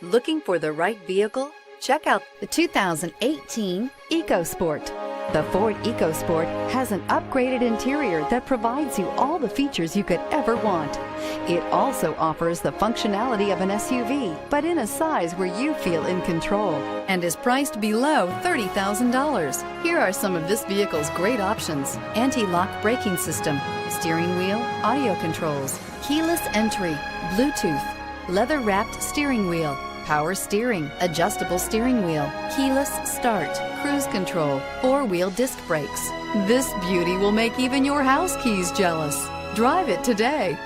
Looking for the right vehicle? Check out the 2018 EcoSport. The Ford EcoSport has an upgraded interior that provides you all the features you could ever want. It also offers the functionality of an SUV, but in a size where you feel in control, and is priced below $30,000. Here are some of this vehicle's great options: anti-lock braking system, steering wheel audio controls, keyless entry, Bluetooth, leather-wrapped steering wheel, power steering, adjustable steering wheel, keyless start, cruise control, four-wheel disc brakes. This beauty will make even your house keys jealous. Drive it today.